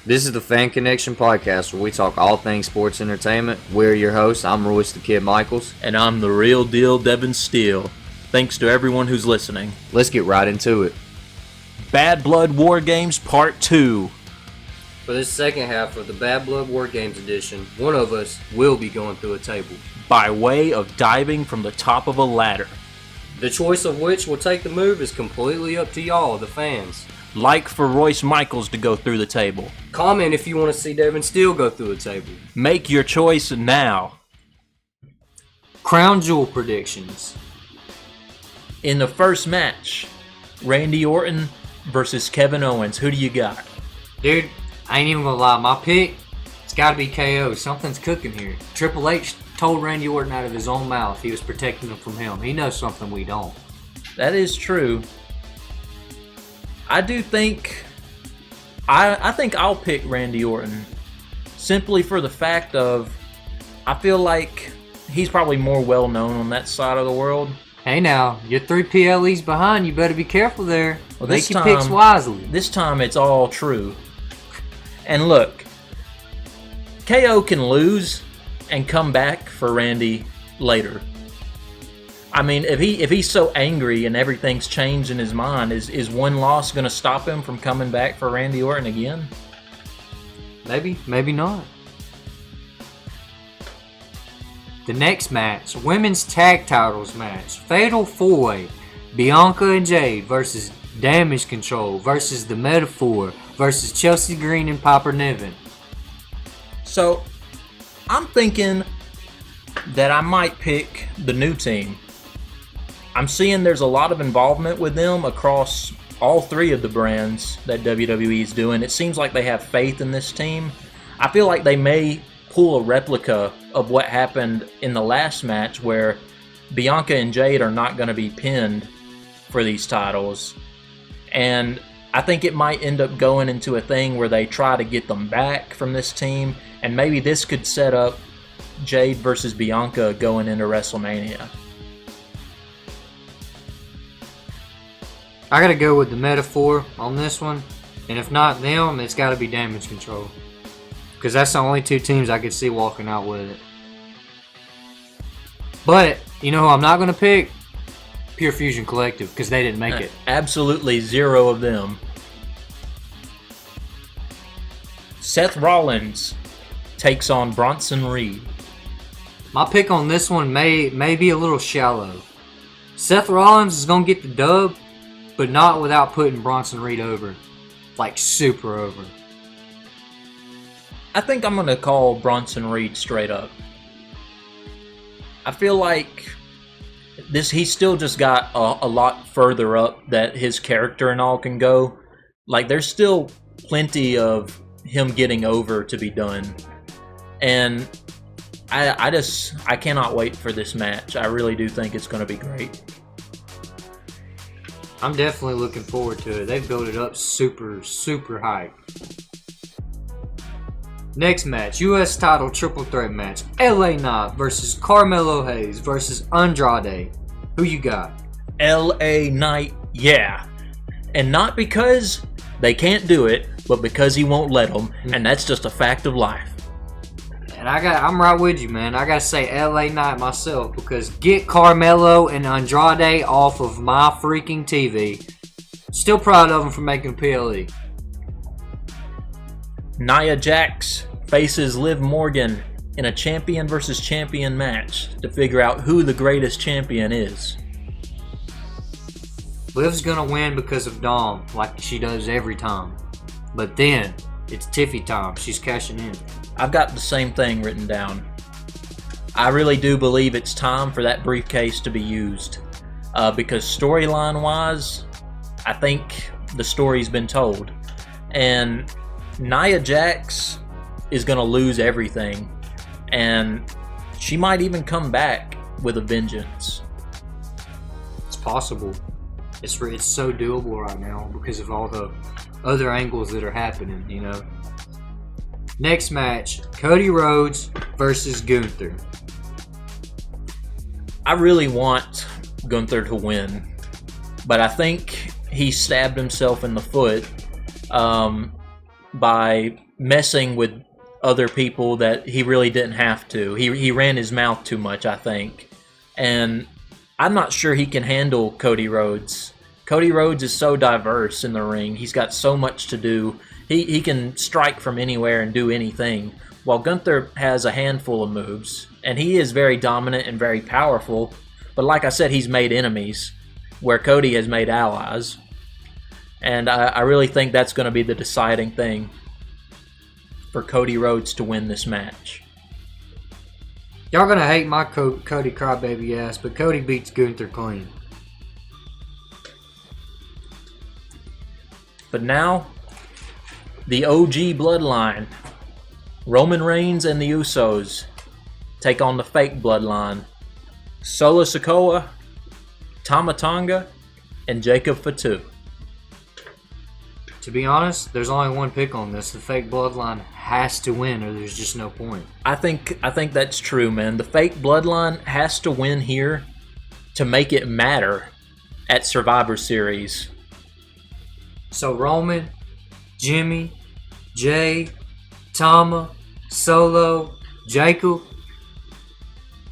This is the Fan Connection Podcast where we talk all things sports entertainment. We're your hosts. I'm Royce the Kid Michaels. And I'm the real deal Devin Steele. Thanks to everyone who's listening. Let's get right into it. Bad Blood War Games Part 2. For this second half of the Bad Blood War Games edition, one of us will be going through a table. By way of diving from the top of a ladder. The choice of which will take the move is completely up to y'all, the fans. Like for Royce Michaels to go through the table. Comment if you want to see Devin Steele go through a table. Make your choice now. Crown Jewel predictions. In the first match, Randy Orton versus Kevin Owens. Who do you got? Dude, I ain't even gonna lie. My pick, it's gotta be KO. Something's cooking here. Triple H told Randy Orton out of his own mouth he was protecting him from him. He knows something we don't. That is true. I do think... I think I'll pick Randy Orton. Simply for the fact of... I feel like he's probably more well-known on that side of the world. Hey now, you're 3 PLEs behind. You better be careful there. Well, Make your picks wisely. This time it's all true. And look, KO can lose and come back for Randy later. I mean, if he's so angry and everything's changed in his mind, is one loss going to stop him from coming back for Randy Orton again? Maybe, maybe not. The next match, women's tag titles match, Fatal 4-Way, Bianca and Jade versus Damage Control versus The Metaphor versus Chelsea Green and Piper Niven. So, I'm thinking that I might pick the new team. I'm seeing there's a lot of involvement with them across all three of the brands that WWE is doing. It seems like they have faith in this team. I feel like they may pull a replica of what happened in the last match where Bianca and Jade are not going to be pinned for these titles. And I think it might end up going into a thing where they try to get them back from this team. And maybe this could set up Jade versus Bianca going into WrestleMania. I gotta go with The Metaphor on this one. And if not them, it's gotta be Damage Control. Because that's the only two teams I could see walking out with it. But, you know who I'm not gonna pick? Pure Fusion Collective, because they didn't make it. Absolutely zero of them. Seth Rollins takes on Bronson Reed. My pick on this one may be a little shallow. Seth Rollins is going to get the dub, but not without putting Bronson Reed over. Like, super over. I think I'm going to call Bronson Reed straight up. I feel like he's still just got a lot further up that his character and all can go. Like, there's still plenty of him getting over to be done. And I cannot wait for this match. I really do think it's going to be great. I'm definitely looking forward to it. They've built it up super, super high. Next match, U.S. title triple threat match. LA Knight versus Carmelo Hayes versus Andrade. Who you got? LA Knight, yeah. And not because they can't do it, but because he won't let them. And that's just a fact of life. And I'm right with you, man. I gotta say LA Knight myself, because get Carmelo and Andrade off of my freaking TV. Still proud of them for making PLE. Nia Jax faces Liv Morgan in a champion versus champion match to figure out who the greatest champion is. Liv's gonna win because of Dom, like she does every time. But then, it's Tiffy time. She's cashing in. I've got the same thing written down. I really do believe it's time for that briefcase to be used. Because storyline-wise, I think the story's been told. And Nia Jax is going to lose everything. And she might even come back with a vengeance. It's possible. It's so doable right now because of all the other angles that are happening, you know. Next match, Cody Rhodes versus Gunther. I really want Gunther to win, but I think he stabbed himself in the foot by messing with other people that he really didn't have to. He ran his mouth too much, I think. And I'm not sure he can handle Cody Rhodes. Cody Rhodes is so diverse in the ring. He's got so much to do. He can strike from anywhere and do anything, while Gunther has a handful of moves. And he is very dominant and very powerful. But like I said, he's made enemies, where Cody has made allies. And I really think that's going to be the deciding thing for Cody Rhodes to win this match. Y'all gonna hate my Cody crybaby ass, but Cody beats Gunther clean. But now, the OG bloodline, Roman Reigns and the Usos, take on the fake bloodline, Solo Sikoa, Tama Tonga, and Jacob Fatu. To be honest, there's only one pick on this. The fake bloodline has to win, or there's just no point. I think that's true, man. The fake bloodline has to win here to make it matter at Survivor Series. So Roman, Jimmy, Jay, Tama, Solo, Jacob.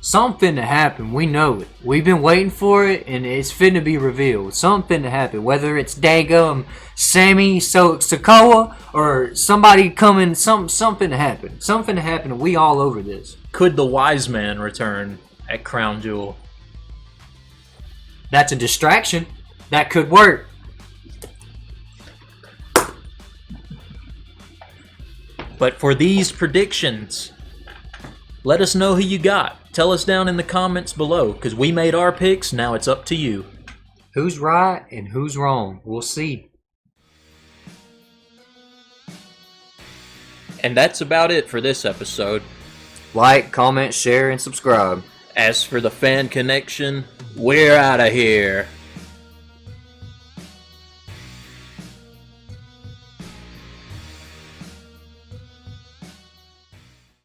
Something to happen. We know it. We've been waiting for it, and it's finna be revealed. Something to happen. Whether it's Dago, Sammy, Sikoa, or somebody coming, something to happen. Something to happen, and we all over this. Could the wise man return at Crown Jewel? That's a distraction. That could work. But for these predictions, let us know who you got. Tell us down in the comments below, because we made our picks, now it's up to you. Who's right and who's wrong? We'll see. And that's about it for this episode. Like, comment, share, and subscribe. As for the fan connection, we're out of here.